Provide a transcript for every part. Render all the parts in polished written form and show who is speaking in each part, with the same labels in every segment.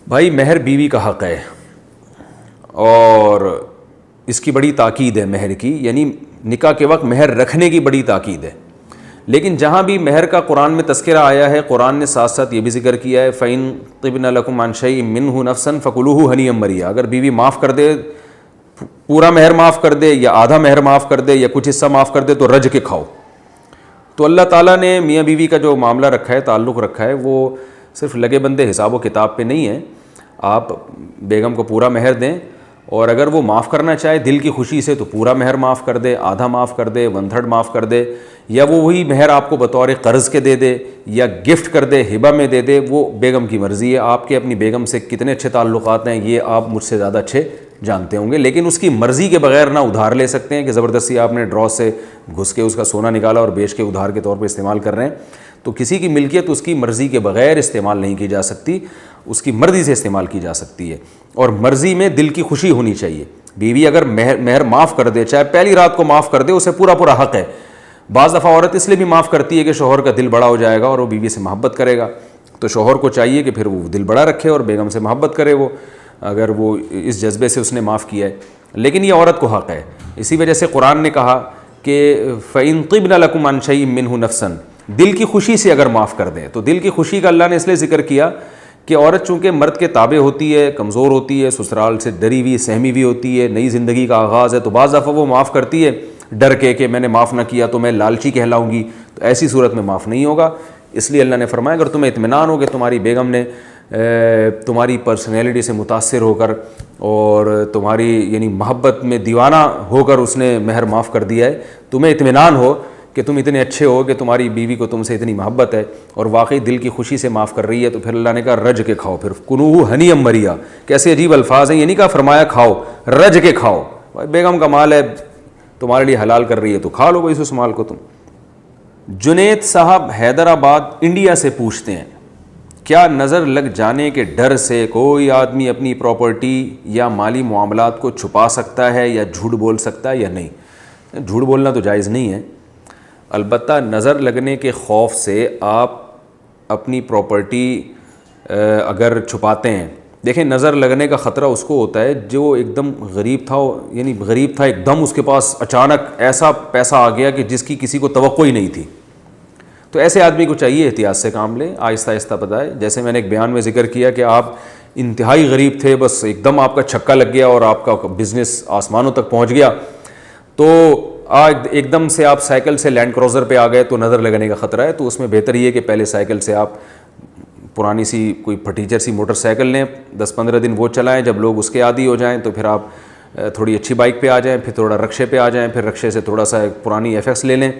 Speaker 1: بھائی مہر بیوی کا حق ہے اور اس کی بڑی تاکید ہے مہر کی، یعنی نکاح کے وقت مہر رکھنے کی بڑی تاکید ہے. لیکن جہاں بھی مہر کا قرآن میں تذکرہ آیا ہے، قرآن نے ساتھ ساتھ یہ بھی ذکر کیا ہے فَإِن طِبْنَ لَكُمْ عَنْ شَيْءٍ مِّنْهُ نَفْسًا فَكُلُوهُ هَنِيًّا مَرِيًّا. اگر بیوی معاف کر دے، پورا مہر معاف کر دے یا آدھا مہر معاف کر دے یا کچھ حصہ معاف کر دے تو رج کے کھاؤ. تو اللہ تعالیٰ نے میاں بیوی کا جو معاملہ رکھا ہے، تعلق رکھا ہے، وہ صرف لگے بندے حساب و کتاب پہ نہیں ہے. آپ بیگم کو پورا مہر دیں، اور اگر وہ معاف کرنا چاہے دل کی خوشی سے تو پورا مہر معاف کر دے، آدھا معاف کر دے، 1/3 معاف کر دے، یا وہ وہی مہر آپ کو بطور قرض کے دے دے یا گفٹ کر دے، ہبہ میں دے دے، وہ بیگم کی مرضی ہے. آپ کے اپنی بیگم سے کتنے اچھے تعلقات ہیں یہ آپ مجھ سے زیادہ اچھے جانتے ہوں گے. لیکن اس کی مرضی کے بغیر نہ ادھار لے سکتے ہیں کہ زبردستی آپ نے ڈرا سے گھس کے اس کا سونا نکالا اور بیچ کے ادھار کے طور پہ استعمال کر رہے ہیں. تو کسی کی ملکیت اس کی مرضی کے بغیر استعمال نہیں کی جا سکتی، اس کی مرضی سے استعمال کی جا سکتی ہے. اور مرضی میں دل کی خوشی ہونی چاہیے. بیوی اگر مہر معاف کر دے، چاہے پہلی رات کو معاف کر دے، اسے پورا حق ہے. بعض دفعہ عورت اس لیے بھی معاف کرتی ہے کہ شوہر کا دل بڑا ہو جائے گا اور وہ بیوی سے محبت کرے گا. تو شوہر کو چاہیے کہ پھر وہ دل بڑا رکھے اور بیگم سے محبت کرے، وہ اگر وہ اس جذبے سے اس نے معاف کیا ہے. لیکن یہ عورت کو حق ہے. اسی وجہ سے قرآن نے کہا کہ فَإِن طِبْنَ لَكُمْ عَنْ شَيْءٍ مِّنْهُ نَفْسًا، دل کی خوشی سے اگر معاف کر دیں. تو دل کی خوشی کا اللہ نے اس لیے ذکر کیا کہ عورت چونکہ مرد کے تابع ہوتی ہے، کمزور ہوتی ہے، سسرال سے ڈری ہوئی سہمی ہوئی ہوتی ہے، نئی زندگی کا آغاز ہے، تو بعض دفعہ وہ معاف کرتی ہے ڈر کے کہ میں نے معاف نہ کیا تو میں لالچی کہلاؤں گی. تو ایسی صورت میں معاف نہیں ہوگا. اس لیے اللہ نے فرمایا اگر تمہیں اطمینان ہو کہ تمہاری بیگم نے تمہاری پرسنالٹی سے متاثر ہو کر اور تمہاری یعنی محبت میں دیوانہ ہو کر اس نے مہر معاف کر دیا ہے، تمہیں اطمینان ہو کہ تم اتنے اچھے ہو کہ تمہاری بیوی کو تم سے اتنی محبت ہے اور واقعی دل کی خوشی سے معاف کر رہی ہے، تو پھر اللہ نے کہا رج کے کھاؤ. پھر کُلُوهُ ہنیًّا مَرِیًّا، کیسے عجیب الفاظ ہیں. یہ نہیں کہا فرمایا کھاؤ، رج کے کھاؤ. بیگم کا مال ہے، تمہارے لیے حلال کر رہی ہے تو کھا لو بھائی اس مال کو تم. جنید صاحب حیدرآباد انڈیا سے پوچھتے ہیں کیا نظر لگ جانے کے ڈر سے کوئی آدمی اپنی پراپرٹی یا مالی معاملات کو چھپا سکتا ہے یا جھوٹ بول سکتا ہے یا نہیں؟ جھوٹ بولنا تو جائز نہیں ہے. البتہ نظر لگنے کے خوف سے آپ اپنی پراپرٹی اگر چھپاتے ہیں، دیکھیں نظر لگنے کا خطرہ اس کو ہوتا ہے جو ایک دم غریب تھا، یعنی غریب تھا ایک دم اس کے پاس اچانک ایسا پیسہ آ گیا کہ جس کی کسی کو توقع ہی نہیں تھی. تو ایسے آدمی کو چاہیے احتیاط سے کام لیں، آہستہ آہستہ بتائے. جیسے میں نے ایک بیان میں ذکر کیا کہ آپ انتہائی غریب تھے، بس ایک دم آپ کا چھکا لگ گیا اور آپ کا بزنس آسمانوں تک پہنچ گیا، تو آج ایک دم سے آپ سائیکل سے لینڈ کروزر پہ آ گئے تو نظر لگنے کا خطرہ ہے. تو اس میں بہتر یہ کہ پہلے سائیکل سے آپ پرانی سی کوئی پھٹیچر سی موٹر سائیکل لیں، 10-15 دن وہ چلائیں. جب لوگ اس کے عادی ہو جائیں تو پھر آپ تھوڑی اچھی بائک پہ آ جائیں، پھر تھوڑا رکشے پہ آ جائیں، پھر رکشے سے تھوڑا سا ایک پرانی FX لے لیں،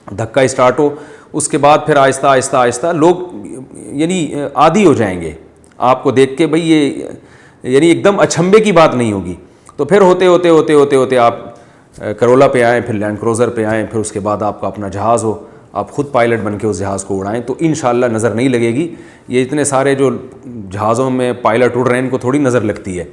Speaker 1: دھکا اسٹارٹ ہو. اس کے بعد پھر آہستہ آہستہ آہستہ لوگ یعنی عادی ہو جائیں گے آپ کو دیکھ کے. بھئی یہ یعنی ایک دم اچھمبے کی بات نہیں ہوگی. تو پھر ہوتے ہوتے ہوتے ہوتے ہوتے آپ کرولا پہ آئیں، پھر لینڈ کروزر پہ آئیں، پھر اس کے بعد آپ کا اپنا جہاز ہو، آپ خود پائلٹ بن کے اس جہاز کو اڑائیں، تو انشاءاللہ نظر نہیں لگے گی. یہ اتنے سارے جو جہازوں میں پائلٹ اڑ رہے ہیں ان کو تھوڑی نظر لگتی ہے.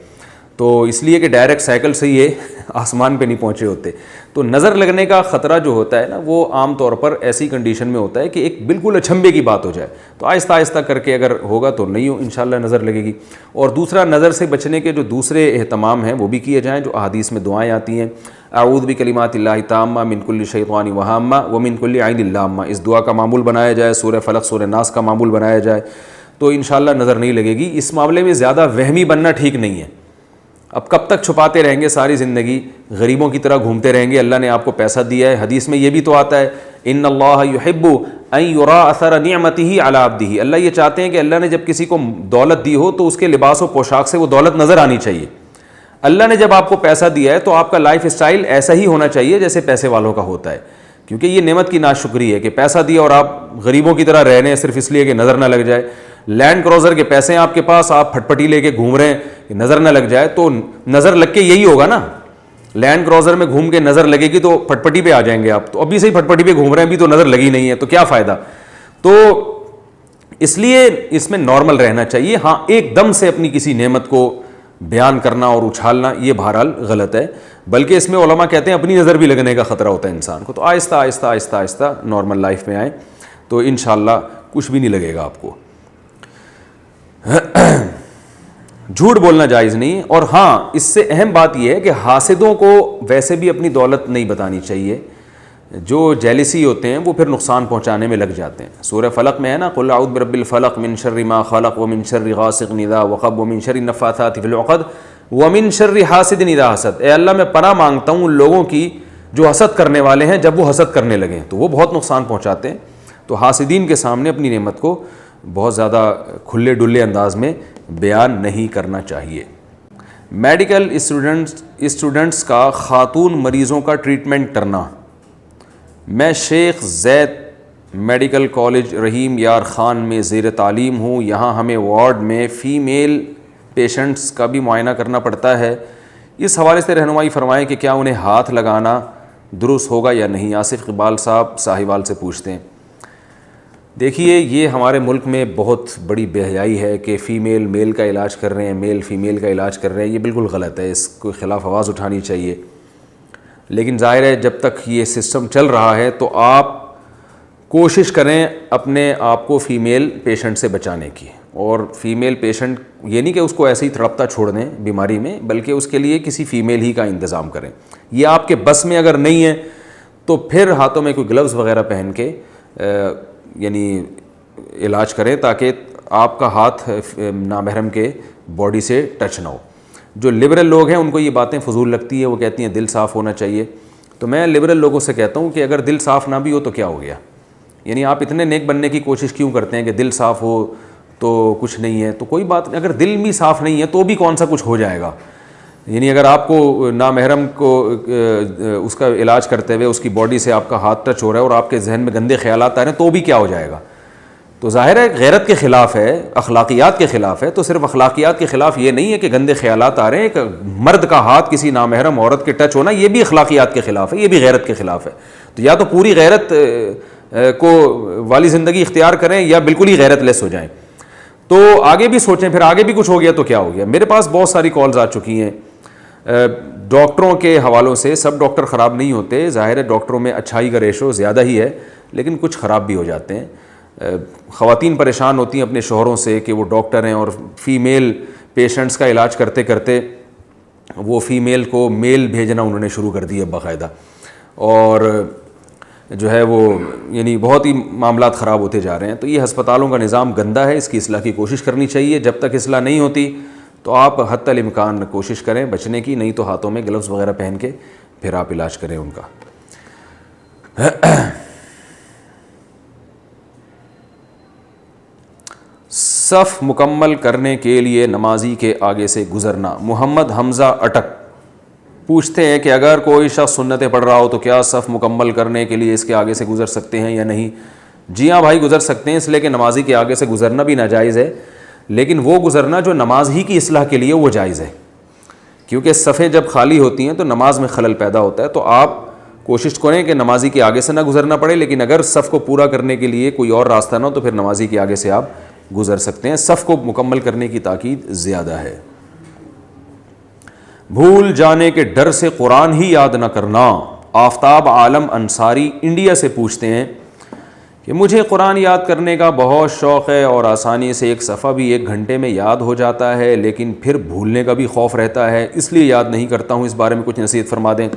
Speaker 1: تو اس لیے کہ ڈائریکٹ سائیکل سے یہ آسمان پہ نہیں پہنچے ہوتے. تو نظر لگنے کا خطرہ جو ہوتا ہے نا، وہ عام طور پر ایسی کنڈیشن میں ہوتا ہے کہ ایک بالکل اچھمبے کی بات ہو جائے. تو آہستہ آہستہ کر کے اگر ہوگا تو نہیں ہو انشاءاللہ نظر لگے گی. اور دوسرا، نظر سے بچنے کے جو دوسرے اہتمام ہیں وہ بھی کیے جائیں جو احادیث میں دعائیں آتی ہیں. اعوذ بکلمات اللہ التامہ من کل شیطان وہامہ ومن کل عین لامہ، اس دعا کا معمول بنایا جائے، سورہ فلق سورہ ناس کا معمول بنایا جائے تو انشاءاللہ نظر نہیں لگے گی. اس معاملے میں زیادہ وہمی بننا ٹھیک نہیں ہے. اب کب تک چھپاتے رہیں گے ساری زندگی، غریبوں کی طرح گھومتے رہیں گے؟ اللہ نے آپ کو پیسہ دیا ہے، حدیث میں یہ بھی تو آتا ہے ان اللہ یحب ان یرا اثر نعمتہ علی عبدہ. اللہ یہ چاہتے ہیں کہ اللہ نے جب کسی کو دولت دی ہو تو اس کے لباس و پوشاک سے وہ دولت نظر آنی چاہیے. اللہ نے جب آپ کو پیسہ دیا ہے تو آپ کا لائف سٹائل ایسا ہی ہونا چاہیے جیسے پیسے والوں کا ہوتا ہے، کیونکہ یہ نعمت کی ناشکری ہے کہ پیسہ دیا اور آپ غریبوں کی طرح رہ رہے ہیں صرف اس لیے کہ نظر نہ لگ جائے. لینڈ کروزر کے پیسے ہیں آپ کے پاس، آپ پھٹ پٹی لے کے گھوم رہے ہیں کہ نظر نہ لگ جائے، تو نظر لگ کے یہی ہوگا نا. لینڈ کروزر میں گھوم کے نظر لگے گی تو پھٹ پٹی پہ آ جائیں گے آپ. تو ابھی سے ہی پھٹ پٹی پہ گھوم رہے ہیں، ابھی تو نظر لگی نہیں ہے تو کیا فائدہ. تو اس لیے اس میں نارمل رہنا چاہیے. ہاں ایک دم سے اپنی کسی نعمت کو بیان کرنا اور اچھالنا یہ بہرحال غلط ہے، بلکہ اس میں علماء کہتے ہیں اپنی نظر بھی لگنے کا خطرہ ہوتا ہے انسان کو. تو آہستہ آہستہ آہستہ آہستہ نارمل لائف میں آئیں تو انشاءاللہ کچھ بھی نہیں لگے گا آپ کو. جھوٹ بولنا جائز نہیں. اور ہاں اس سے اہم بات یہ ہے کہ حاسدوں کو ویسے بھی اپنی دولت نہیں بتانی چاہیے. جو جیلسی ہوتے ہیں وہ پھر نقصان پہنچانے میں لگ جاتے ہیں. سورہ فلق میں ہے نا، قل اعوذ برب الفلق من شر ما خلق ومن شر غاسق اذا وقب ومن شر النفاثات فی العقد ومن شر حاسد اذا حسد. اے اللہ میں پناہ مانگتا ہوں ان لوگوں کی جو حسد کرنے والے ہیں جب وہ حسد کرنے لگیں تو وہ بہت نقصان پہنچاتے ہیں. تو حاسدین کے سامنے اپنی نعمت کو بہت زیادہ کھلے ڈلے انداز میں بیان نہیں کرنا چاہیے. میڈیکل اسٹوڈنٹس کا خاتون مریضوں کا ٹریٹمنٹ کرنا. میں شیخ زید میڈیکل کالج رحیم یار خان میں زیر تعلیم ہوں. یہاں ہمیں وارڈ میں فیمیل پیشنٹس کا بھی معائنہ کرنا پڑتا ہے. اس حوالے سے رہنمائی فرمائیں کہ کیا انہیں ہاتھ لگانا درست ہوگا یا نہیں. آصف اقبال صاحب ساہیوال سے پوچھتے ہیں. دیکھیے یہ ہمارے ملک میں بہت بڑی بے حیائی ہے کہ فیمیل میل کا علاج کر رہے ہیں، میل فیمیل کا علاج کر رہے ہیں. یہ بالکل غلط ہے، اس کو خلاف آواز اٹھانی چاہیے. لیکن ظاہر ہے جب تک یہ سسٹم چل رہا ہے تو آپ کوشش کریں اپنے آپ کو فیمیل پیشنٹ سے بچانے کی. اور فیمیل پیشنٹ یہ نہیں کہ اس کو ایسے ہی تڑپتا چھوڑ دیں بیماری میں، بلکہ اس کے لیے کسی فیمیل ہی کا انتظام کریں. یہ آپ کے بس میں اگر نہیں ہے تو پھر ہاتھوں میں کوئی گلوز وغیرہ پہن کے یعنی علاج کریں تاکہ آپ کا ہاتھ نامحرم کے باڈی سے ٹچ نہ ہو. جو لبرل لوگ ہیں ان کو یہ باتیں فضول لگتی ہے، وہ کہتی ہیں دل صاف ہونا چاہیے. تو میں لبرل لوگوں سے کہتا ہوں کہ اگر دل صاف نہ بھی ہو تو کیا ہو گیا؟ یعنی آپ اتنے نیک بننے کی کوشش کیوں کرتے ہیں کہ دل صاف ہو تو کچھ نہیں ہے؟ تو کوئی بات نہیں، اگر دل بھی صاف نہیں ہے تو بھی کون سا کچھ ہو جائے گا. یعنی اگر آپ کو نامحرم کو اس کا علاج کرتے ہوئے اس کی باڈی سے آپ کا ہاتھ ٹچ ہو رہا ہے اور آپ کے ذہن میں گندے خیالات آ رہے ہیں تو بھی کیا ہو جائے گا؟ تو ظاہر ہے غیرت کے خلاف ہے، اخلاقیات کے خلاف ہے. تو صرف اخلاقیات کے خلاف یہ نہیں ہے کہ گندے خیالات آ رہے ہیں. ایک مرد کا ہاتھ کسی نامحرم عورت کے ٹچ ہونا یہ بھی اخلاقیات کے خلاف ہے، یہ بھی غیرت کے خلاف ہے. تو یا تو پوری غیرت کو والی زندگی اختیار کریں یا بالکل ہی غیرت لیس ہو جائیں. تو آگے بھی سوچیں، پھر آگے بھی کچھ ہو گیا تو کیا ہو گیا. میرے پاس بہت ساری کالز آ چکی ہیں ڈاکٹروں کے حوالوں سے. سب ڈاکٹر خراب نہیں ہوتے، ظاہر ہے ڈاکٹروں میں اچھائی کا ریشو زیادہ ہی ہے، لیکن کچھ خراب بھی ہو جاتے ہیں. خواتین پریشان ہوتی ہیں اپنے شوہروں سے کہ وہ ڈاکٹر ہیں اور فیمیل پیشنٹس کا علاج کرتے کرتے وہ فیمیل کو میل بھیجنا انہوں نے شروع کر دیا باقاعدہ. اور جو ہے وہ یعنی بہت ہی معاملات خراب ہوتے جا رہے ہیں. تو یہ ہسپتالوں کا نظام گندا ہے، اس کی اصلاح کی کوشش کرنی چاہیے. جب تک اصلاح نہیں ہوتی تو آپ حتی الامکان کوشش کریں بچنے کی، نہیں تو ہاتھوں میں گلوز وغیرہ پہن کے پھر آپ علاج کریں ان کا. صف مکمل کرنے کے لیے نمازی کے آگے سے گزرنا. محمد حمزہ اٹک پوچھتے ہیں کہ اگر کوئی شخص سنتیں پڑھ رہا ہو تو کیا صف مکمل کرنے کے لیے اس کے آگے سے گزر سکتے ہیں یا نہیں؟ جی ہاں بھائی، گزر سکتے ہیں، اس لیے کہ نمازی کے آگے سے گزرنا بھی ناجائز ہے، لیکن وہ گزرنا جو نماز ہی کی اصلاح کے لیے وہ جائز ہے. کیونکہ صفیں جب خالی ہوتی ہیں تو نماز میں خلل پیدا ہوتا ہے. تو آپ کوشش کریں کہ نمازی کے آگے سے نہ گزرنا پڑے، لیکن اگر صف کو پورا کرنے کے لیے کوئی اور راستہ نہ ہو تو پھر نمازی کے آگے سے آپ گزر سکتے ہیں. صف کو مکمل کرنے کی تاکید زیادہ ہے. بھول جانے کے ڈر سے قرآن ہی یاد نہ کرنا. آفتاب عالم انصاری انڈیا سے پوچھتے ہیں کہ مجھے قرآن یاد کرنے کا بہت شوق ہے اور آسانی سے ایک صفحہ بھی 1 گھنٹے میں یاد ہو جاتا ہے، لیکن پھر بھولنے کا بھی خوف رہتا ہے، اس لیے یاد نہیں کرتا ہوں. اس بارے میں کچھ نصیحت فرما دیں.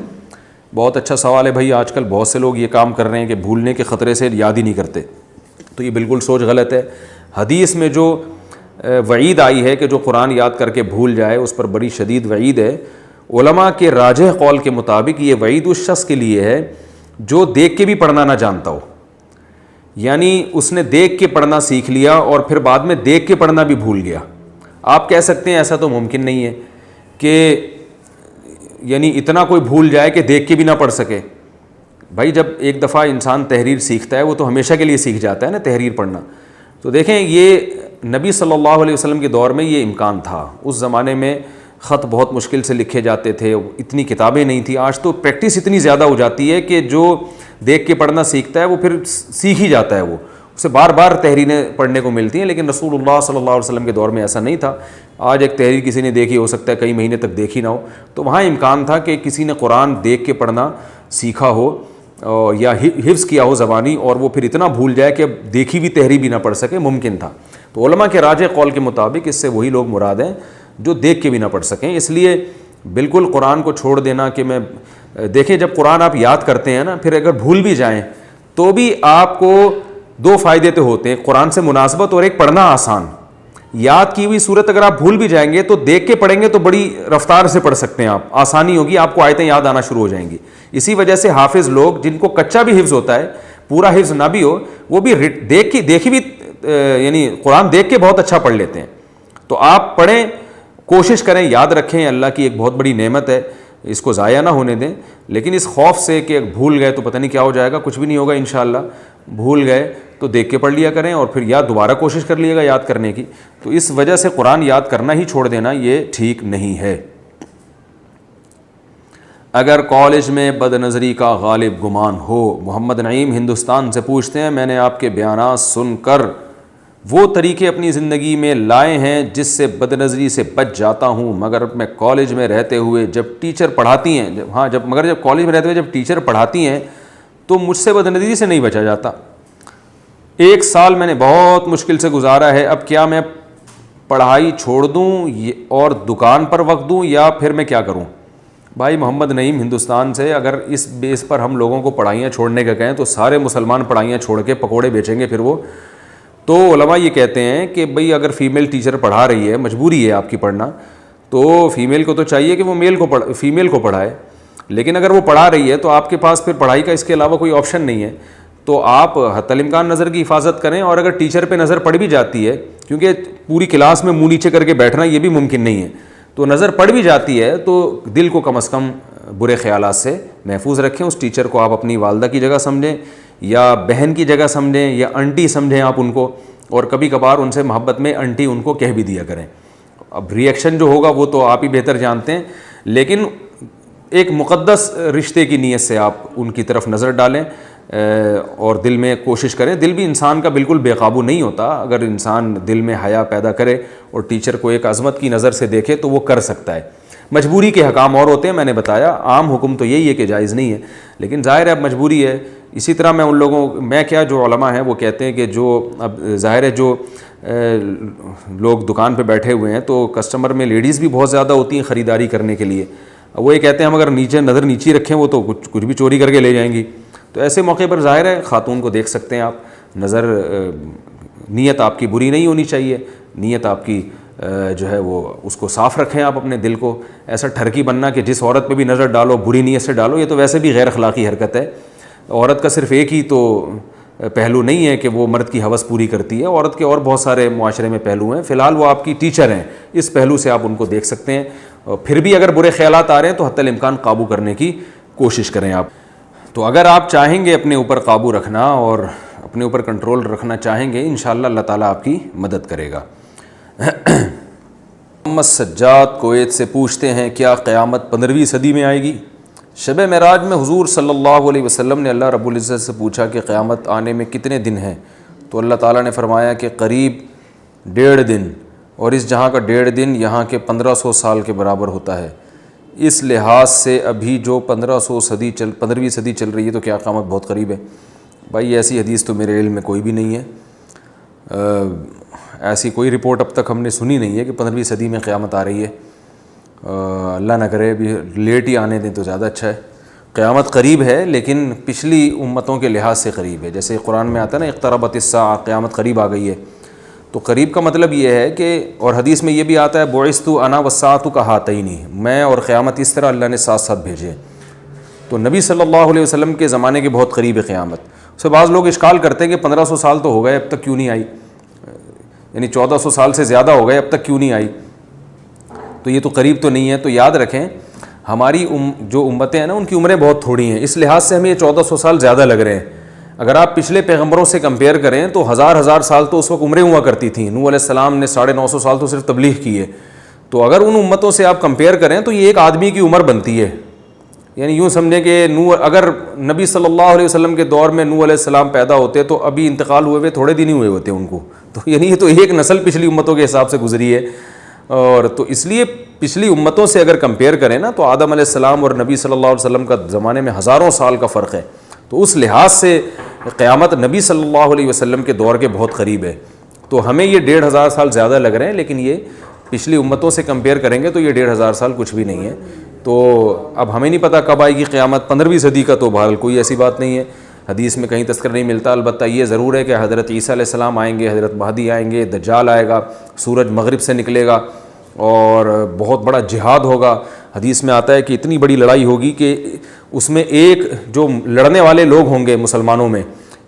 Speaker 1: بہت اچھا سوال ہے بھائی. آج کل بہت سے لوگ یہ کام کر رہے ہیں کہ بھولنے کے خطرے سے یاد ہی نہیں کرتے. تو یہ بالکل سوچ غلط ہے. حدیث میں جو وعید آئی ہے کہ جو قرآن یاد کر کے بھول جائے اس پر بڑی شدید وعید ہے. علماء کے راجح قول کے مطابق یہ وعید اس شخص کے لیے ہے جو دیکھ کے بھی پڑھنا نہ جانتا ہو. یعنی اس نے دیکھ کے پڑھنا سیکھ لیا اور پھر بعد میں دیکھ کے پڑھنا بھی بھول گیا. آپ کہہ سکتے ہیں ایسا تو ممکن نہیں ہے کہ یعنی اتنا کوئی بھول جائے کہ دیکھ کے بھی نہ پڑھ سکے. بھائی جب ایک دفعہ انسان تحریر سیکھتا ہے وہ تو ہمیشہ کے لیے سیکھ جاتا ہے نا تحریر پڑھنا. تو دیکھیں یہ نبی صلی اللہ علیہ وسلم کے دور میں یہ امکان تھا. اس زمانے میں خط بہت مشکل سے لکھے جاتے تھے، اتنی کتابیں نہیں تھیں. آج تو پریکٹس اتنی زیادہ ہو جاتی ہے کہ جو دیکھ کے پڑھنا سیکھتا ہے وہ پھر سیکھ ہی جاتا ہے، وہ اسے بار بار تحریریں پڑھنے کو ملتی ہیں. لیکن رسول اللہ صلی اللہ علیہ وسلم کے دور میں ایسا نہیں تھا. آج ایک تحریر کسی نے دیکھی، ہو سکتا ہے کئی مہینے تک دیکھی نہ ہو. تو وہاں امکان تھا کہ کسی نے قرآن دیکھ کے پڑھنا سیکھا ہو یا حفظ کیا ہو زبانی، اور وہ پھر اتنا بھول جائے کہ اب دیکھی بھی تحریر بھی نہ پڑھ سکے، ممکن تھا. تو علماء کے راجح قول کے مطابق اس سے وہی لوگ مراد ہیں جو دیکھ کے بھی نہ پڑھ سکیں. اس لیے بالکل قرآن کو چھوڑ دینا کہ میں دیکھیں جب قرآن آپ یاد کرتے ہیں نا پھر اگر بھول بھی جائیں تو بھی آپ کو دو فائدے تو ہوتے ہیں, قرآن سے مناسبت اور ایک پڑھنا آسان. یاد کی ہوئی صورت اگر آپ بھول بھی جائیں گے تو دیکھ کے پڑھیں گے تو بڑی رفتار سے پڑھ سکتے ہیں آپ, آسانی ہوگی, آپ کو آیتیں یاد آنا شروع ہو جائیں گی. اسی وجہ سے حافظ لوگ جن کو کچا بھی حفظ ہوتا ہے, پورا حفظ نہ بھی ہو, وہ بھی دیکھی بھی یعنی قرآن دیکھ کے بہت اچھا پڑھ لیتے ہیں. تو آپ پڑھیں, کوشش کریں, یاد رکھیں, اللہ کی ایک بہت بڑی نعمت ہے, اس کو ضائع نہ ہونے دیں. لیکن اس خوف سے کہ بھول گئے تو پتہ نہیں کیا ہو جائے گا, کچھ بھی نہیں ہوگا انشاءاللہ. بھول گئے تو دیکھ کے پڑھ لیا کریں اور پھر یا دوبارہ کوشش کر لیے گا یاد کرنے کی. تو اس وجہ سے قرآن یاد کرنا ہی چھوڑ دینا یہ ٹھیک نہیں ہے. اگر کالج میں بد نظری کا غالب گمان ہو. محمد نعیم ہندوستان سے پوچھتے ہیں, میں نے آپ کے بیانات سن کر وہ طریقے اپنی زندگی میں لائے ہیں جس سے بد نظری سے بچ جاتا ہوں, مگر میں کالج میں رہتے ہوئے جب ٹیچر پڑھاتی ہیں جب کالج میں رہتے ہوئے جب ٹیچر پڑھاتی ہیں تو مجھ سے بد نظری سے نہیں بچا جاتا. 1 سال میں نے بہت مشکل سے گزارا ہے. اب کیا میں پڑھائی چھوڑ دوں اور دکان پر وقت دوں یا پھر میں کیا کروں؟ بھائی محمد نعیم ہندوستان سے, اگر اس بیس پر ہم لوگوں کو پڑھائیاں چھوڑنے کا کہیں تو سارے مسلمان پڑھائیاں چھوڑ کے پکوڑے بیچیں گے پھر وہ. تو علماء یہ کہتے ہیں کہ بھئی اگر فیمیل ٹیچر پڑھا رہی ہے, مجبوری ہے آپ کی پڑھنا, تو فیمیل کو تو چاہیے کہ وہ فیمیل کو پڑھائے. لیکن اگر وہ پڑھا رہی ہے تو آپ کے پاس پھر پڑھائی کا اس کے علاوہ کوئی آپشن نہیں ہے. تو آپ حتی الامکان نظر کی حفاظت کریں. اور اگر ٹیچر پہ نظر پڑ بھی جاتی ہے, کیونکہ پوری کلاس میں منہ نیچے کر کے بیٹھنا یہ بھی ممکن نہیں ہے, تو نظر پڑ بھی جاتی ہے تو دل کو کم از کم برے خیالات سے محفوظ رکھیں. اس ٹیچر کو آپ اپنی والدہ کی جگہ سمجھیں یا بہن کی جگہ سمجھیں یا انٹی سمجھیں آپ ان کو, اور کبھی کبھار ان سے محبت میں انٹی ان کو کہہ بھی دیا کریں. اب ریئیکشن جو ہوگا وہ تو آپ ہی بہتر جانتے ہیں, لیکن ایک مقدس رشتے کی نیت سے آپ ان کی طرف نظر ڈالیں اور دل میں کوشش کریں. دل بھی انسان کا بالکل بے قابو نہیں ہوتا. اگر انسان دل میں حیا پیدا کرے اور ٹیچر کو ایک عظمت کی نظر سے دیکھے تو وہ کر سکتا ہے. مجبوری کے حکام اور ہوتے ہیں, میں نے بتایا, عام حکم تو یہی ہے کہ جائز نہیں ہے, لیکن ظاہر ہے اب مجبوری ہے. اسی طرح میں ان لوگوں جو علماء ہیں وہ کہتے ہیں کہ جو اب ظاہر ہے جو لوگ دکان پہ بیٹھے ہوئے ہیں تو کسٹمر میں لیڈیز بھی بہت زیادہ ہوتی ہیں خریداری کرنے کے لیے. وہ یہ کہتے ہیں ہم اگر نظر نیچی رکھیں وہ تو کچھ بھی چوری کر کے لے جائیں گی. تو ایسے موقع پر ظاہر ہے خاتون کو دیکھ سکتے ہیں آپ. نظر نیت آپ کی بری نہیں ہونی چاہیے, نیت آپ کی جو ہے وہ اس کو صاف رکھیں آپ اپنے دل کو. ایسا ٹھرکی بننا کہ جس عورت پہ بھی نظر ڈالو بری نیت سے ڈالو, یہ تو ویسے بھی غیر اخلاقی حرکت ہے. عورت کا صرف ایک ہی تو پہلو نہیں ہے کہ وہ مرد کی ہوس پوری کرتی ہے, عورت کے اور بہت سارے معاشرے میں پہلو ہیں. فی الحال وہ آپ کی ٹیچر ہیں, اس پہلو سے آپ ان کو دیکھ سکتے ہیں. پھر بھی اگر برے خیالات آ رہے ہیں تو حتی الامکان قابو کرنے کی کوشش کریں آپ. تو اگر آپ چاہیں گے اپنے اوپر قابو رکھنا اور اپنے اوپر کنٹرول رکھنا چاہیں گے, انشاءاللہ اللہ تعالیٰ آپ کی مدد کرے گا. محمد سجاد کویت سے پوچھتے ہیں, کیا قیامت 15ویں صدی میں آئے گی؟ شب معراج میں حضور صلی اللہ علیہ وسلم نے اللہ رب العزت سے پوچھا کہ قیامت آنے میں کتنے دن ہیں, تو اللہ تعالیٰ نے فرمایا کہ قریب 1.5 دن, اور اس جہاں کا 1.5 دن یہاں کے 1500 سال کے برابر ہوتا ہے. اس لحاظ سے ابھی جو 15ویں صدی چل رہی ہے تو کیا قیامت بہت قریب ہے؟ بھائی ایسی حدیث تو میرے علم میں کوئی بھی نہیں ہے, ایسی کوئی رپورٹ اب تک ہم نے سنی نہیں ہے کہ 15ویں صدی میں قیامت آ رہی ہے. اللہ نہ کرے ابھی لیٹ ہی آنے دیں تو زیادہ اچھا ہے. قیامت قریب ہے لیکن پچھلی امتوں کے لحاظ سے قریب ہے. جیسے قرآن میں آتا ہے نا اقتربت الساعہ, قیامت قریب آ گئی ہے. تو قریب کا مطلب یہ ہے کہ, اور حدیث میں یہ بھی آتا ہے بعثت انا والساعۃ کہاتین, میں اور قیامت اس طرح اللہ نے ساتھ ساتھ بھیجے. تو نبی صلی اللہ علیہ وسلم کے زمانے کے بہت قریب ہے قیامت. اس سے بعض لوگ اشکال کرتے ہیں کہ 1500 سال تو ہو گئے اب تک کیوں نہیں آئی, یعنی 1400 سال سے زیادہ ہو گئے اب تک کیوں نہیں آئی, تو یہ تو قریب تو نہیں ہے. تو یاد رکھیں ہماری جو امتیں ہیں نا ان کی عمریں بہت تھوڑی ہیں, اس لحاظ سے ہمیں یہ 1400 سال زیادہ لگ رہے ہیں. اگر آپ پچھلے پیغمبروں سے کمپیئر کریں تو ہزار سال تو اس وقت عمریں ہوا کرتی تھیں. نوح علیہ السلام نے 950 سال تو صرف تبلیغ کی ہے. تو اگر ان امتوں سے آپ کمپیئر کریں تو یہ ایک آدمی کی عمر بنتی ہے. یعنی یوں سمجھیں کہ اگر نبی صلی اللہ علیہ وسلم کے دور میں نوح علیہ السلام پیدا ہوتے تو ابھی انتقال ہوئے تھوڑے دن ہی ہوئے ہوتے ان کو. تو یعنی یہ تو ایک نسل پچھلی امتوں کے حساب سے گزری ہے. اور تو اس لیے پچھلی امتوں سے اگر کمپیئر کریں نا تو آدم علیہ السلام اور نبی صلی اللہ علیہ وسلم کا زمانے میں ہزاروں سال کا فرق ہے. تو اس لحاظ سے قیامت نبی صلی اللہ علیہ وسلم کے دور کے بہت قریب ہے. تو ہمیں یہ 1500 سال زیادہ لگ رہے ہیں, لیکن یہ پچھلی امتوں سے کمپیئر کریں گے تو یہ 1500 سال کچھ بھی نہیں ہے. تو اب ہمیں نہیں پتہ کب آئے گی قیامت. 15ویں صدی کا تو بہرحال کوئی ایسی بات نہیں ہے, حدیث میں کہیں تذکر نہیں ملتا. البتہ یہ ضرور ہے کہ حضرت عیسیٰ علیہ السلام آئیں گے, حضرت مہدی آئیں گے, دجال آئے گا, سورج مغرب سے نکلے گا اور بہت بڑا جہاد ہوگا. حدیث میں آتا ہے کہ اتنی بڑی لڑائی ہوگی کہ اس میں ایک جو لڑنے والے لوگ ہوں گے مسلمانوں میں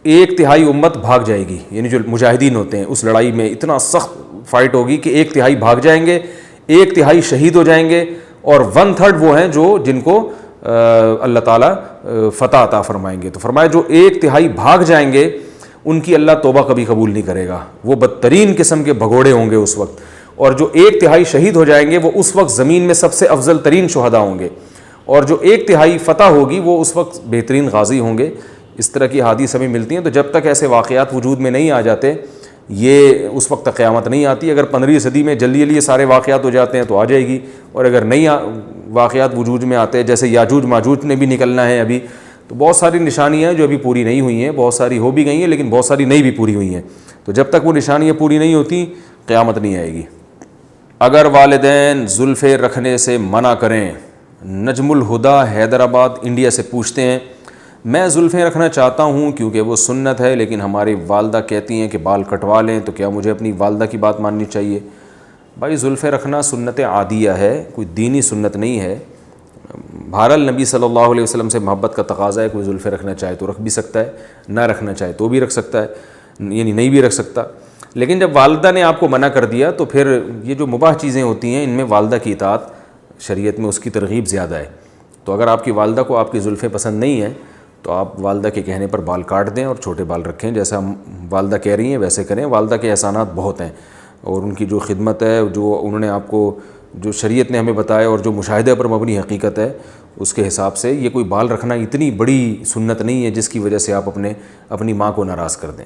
Speaker 1: 1/3 امت بھاگ جائے گی. یعنی جو مجاہدین ہوتے ہیں اس لڑائی میں اتنا سخت فائٹ ہوگی کہ 1/3 بھاگ جائیں گے, 1/3 شہید ہو جائیں گے, اور 1/3 وہ ہیں جو جن کو اللہ تعالیٰ فتح عطا فرمائیں گے. تو فرمایا جو 1/3 بھاگ جائیں گے ان کی اللہ توبہ کبھی قبول نہیں کرے گا. وہ بدترین قسم کے بھگوڑے ہوں گے اس وقت. اور جو 1/3 شہید ہو جائیں گے وہ اس وقت زمین میں سب سے افضل ترین شہداء ہوں گے. اور جو 1/3 فتح ہوگی وہ اس وقت بہترین غازی ہوں گے. اس طرح کی حدیث ہمیں ملتی ہیں. تو جب تک ایسے واقعات وجود میں نہیں آ جاتے یہ اس وقت تک قیامت نہیں آتی. اگر 15ویں صدی میں جلدی جلدی یہ سارے واقعات ہو جاتے ہیں تو آ جائے گی, اور اگر نہیں واقعات وجود میں آتے ہیں جیسے یاجوج ماجوج نے بھی نکلنا ہے ابھی, تو بہت ساری نشانیاں ہیں جو ابھی پوری نہیں ہوئی ہیں. بہت ساری ہو بھی گئی ہیں لیکن بہت ساری نہیں بھی پوری ہوئی ہیں. تو جب تک وہ نشانیاں پوری نہیں ہوتی قیامت نہیں آئے گی. اگر والدین زلفیں رکھنے سے منع کریں. نجم الہدا حیدرآباد انڈیا سے پوچھتے ہیں, میں زلفیں رکھنا چاہتا ہوں کیونکہ وہ سنت ہے, لیکن ہماری والدہ کہتی ہیں کہ بال کٹوا لیں, تو کیا مجھے اپنی والدہ کی بات ماننی چاہیے؟ بھائی زلفیں رکھنا سنت عادیہ ہے, کوئی دینی سنت نہیں ہے. بہرحال نبی صلی اللہ علیہ وسلم سے محبت کا تقاضا ہے, کوئی زلفیں رکھنا چاہے تو رکھ بھی سکتا ہے, نہ رکھنا چاہے تو بھی رکھ سکتا ہے, یعنی نہیں بھی رکھ سکتا. لیکن جب والدہ نے آپ کو منع کر دیا تو پھر یہ جو مباح چیزیں ہوتی ہیں ان میں والدہ کی اطاعت شریعت میں اس کی ترغیب زیادہ ہے. تو اگر آپ کی والدہ کو آپ کی زلفیں پسند نہیں ہیں تو آپ والدہ کے کہنے پر بال کاٹ دیں اور چھوٹے بال رکھیں. جیسا والدہ کہہ رہی ہیں ویسے کریں. والدہ کے احسانات بہت ہیں, اور ان کی جو خدمت ہے, جو انہوں نے آپ کو جو شریعت نے ہمیں بتایا اور جو مشاہدے پر مبنی حقیقت ہے اس کے حساب سے یہ کوئی بال رکھنا اتنی بڑی سنت نہیں ہے جس کی وجہ سے آپ اپنی ماں کو ناراض کر دیں.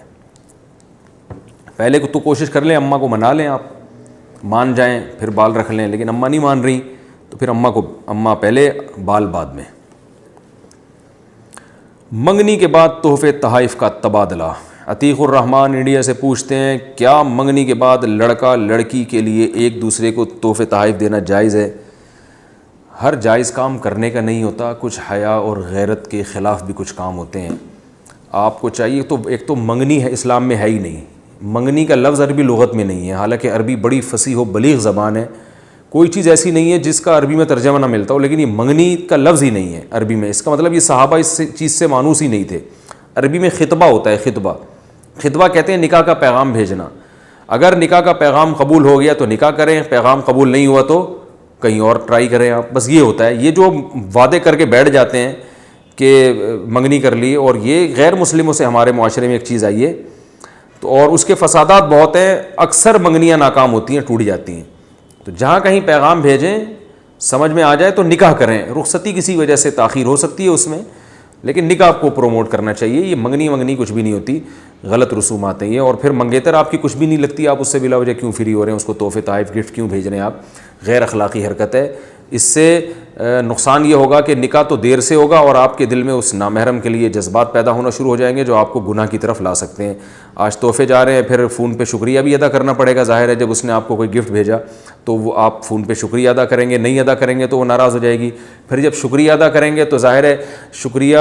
Speaker 1: پہلے تو کوشش کر لیں, اماں کو منا لیں, آپ مان جائیں پھر بال رکھ لیں. لیکن اماں نہیں مان رہی تو پھر اماں پہلے بال بعد میں. منگنی کے بعد تحفے تحائف کا تبادلہ. عتیق الرحمن انڈیا سے پوچھتے ہیں, کیا منگنی کے بعد لڑکا لڑکی کے لیے ایک دوسرے کو تحفے تحائف دینا جائز ہے؟ ہر جائز کام کرنے کا نہیں ہوتا, کچھ حیا اور غیرت کے خلاف بھی کچھ کام ہوتے ہیں. آپ کو چاہیے تو ایک تو منگنی ہے اسلام میں ہے ہی نہیں. منگنی کا لفظ عربی لغت میں نہیں ہے, حالانکہ عربی بڑی فصیح و بلیغ زبان ہے. کوئی چیز ایسی نہیں ہے جس کا عربی میں ترجمہ نہ ملتا ہو, لیکن یہ منگنی کا لفظ ہی نہیں ہے عربی میں. اس کا مطلب یہ صحابہ اس چیز سے مانوس ہی نہیں تھے. عربی میں خطبہ ہوتا ہے, خطبہ کہتے ہیں نکاح کا پیغام بھیجنا. اگر نکاح کا پیغام قبول ہو گیا تو نکاح کریں, پیغام قبول نہیں ہوا تو کہیں اور ٹرائی کریں آپ. بس یہ ہوتا ہے. یہ جو وعدے کر کے بیٹھ جاتے ہیں کہ منگنی کر لی, اور یہ غیر مسلموں سے ہمارے معاشرے میں ایک چیز آئی ہے تو, اور اس کے فسادات بہت ہیں. اکثر منگنیاں ناکام ہوتی ہیں, ٹوٹ جاتی ہیں. تو جہاں کہیں پیغام بھیجیں سمجھ میں آ جائے تو نکاح کریں. رخصتی کسی وجہ سے تاخیر ہو سکتی ہے اس میں, لیکن نکاح کو پروموٹ کرنا چاہیے. یہ منگنی کچھ بھی نہیں ہوتی, غلط رسومات ہیں یہ. اور پھر منگیتر آپ کی کچھ بھی نہیں لگتی, آپ اس سے بلا وجہ کیوں فری ہو رہے ہیں, اس کو تحفے تحائف گفٹ کیوں بھیج رہے ہیں آپ؟ غیر اخلاقی حرکت ہے. اس سے نقصان یہ ہوگا کہ نکاح تو دیر سے ہوگا اور آپ کے دل میں اس نامحرم کے لیے جذبات پیدا ہونا شروع ہو جائیں گے جو آپ کو گناہ کی طرف لا سکتے ہیں. آج تحفے جا رہے ہیں, پھر فون پہ شکریہ بھی ادا کرنا پڑے گا. ظاہر ہے جب اس نے آپ کو کوئی گفٹ بھیجا تو وہ آپ فون پہ شکریہ ادا کریں گے, نہیں ادا کریں گے تو وہ ناراض ہو جائے گی. پھر جب شکریہ ادا کریں گے تو ظاہر ہے شکریہ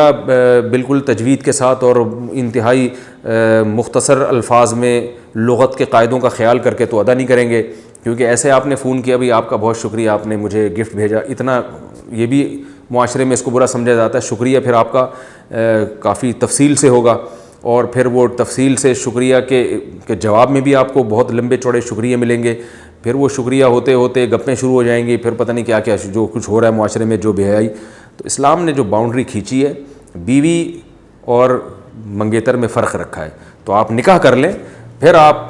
Speaker 1: بالکل تجوید کے ساتھ اور انتہائی مختصر الفاظ میں لغت کے قاعدوں کا خیال کر کے تو ادا نہیں کریں گے, کیونکہ ایسے آپ نے فون کیا بھائی آپ کا بہت شکریہ, آپ نے مجھے گفٹ بھیجا, اتنا یہ بھی معاشرے میں اس کو برا سمجھا جاتا ہے. شکریہ پھر آپ کا کافی تفصیل سے ہوگا, اور پھر وہ تفصیل سے شکریہ کے جواب میں بھی آپ کو بہت لمبے چوڑے شکریہ ملیں گے. پھر وہ شکریہ ہوتے ہوتے گپیں شروع ہو جائیں گی, پھر پتہ نہیں کیا کیا جو کچھ ہو رہا ہے معاشرے میں, جو بے حیائی. تو اسلام نے جو باؤنڈری کھینچی ہے, بیوی اور منگیتر میں فرق رکھا ہے. تو آپ نکاح کر لیں, پھر آپ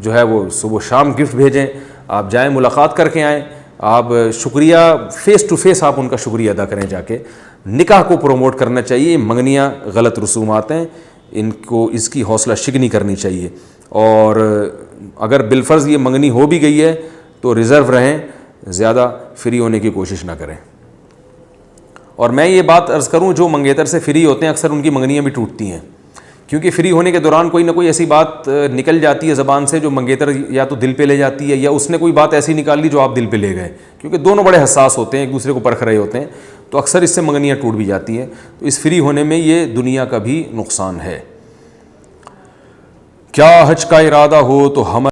Speaker 1: جو ہے وہ صبح شام گفٹ بھیجیں, آپ جائیں ملاقات کر کے آئیں, آپ شکریہ فیس ٹو فیس آپ ان کا شکریہ ادا کریں جا کے. نکاح کو پروموٹ کرنا چاہیے. منگنیاں غلط رسومات ہیں, ان کو اس کی حوصلہ شکنی کرنی چاہیے. اور اگر بالفرض یہ منگنی ہو بھی گئی ہے تو ریزرو رہیں, زیادہ فری ہونے کی کوشش نہ کریں. اور میں یہ بات عرض کروں, جو منگیتر سے فری ہوتے ہیں اکثر ان کی منگنیاں بھی ٹوٹتی ہیں, کیونکہ فری ہونے کے دوران کوئی نہ کوئی ایسی بات نکل جاتی ہے زبان سے جو منگیتر یا تو دل پہ لے جاتی ہے، یا اس نے کوئی بات ایسی نکال لی جو آپ دل پہ لے گئے، کیونکہ دونوں بڑے حساس ہوتے ہیں، ایک دوسرے کو پرکھ رہے ہوتے ہیں، تو اکثر اس سے منگنیاں ٹوٹ بھی جاتی ہیں. تو اس فری ہونے میں یہ دنیا کا بھی نقصان ہے. کیا حج کا ارادہ ہو تو ہم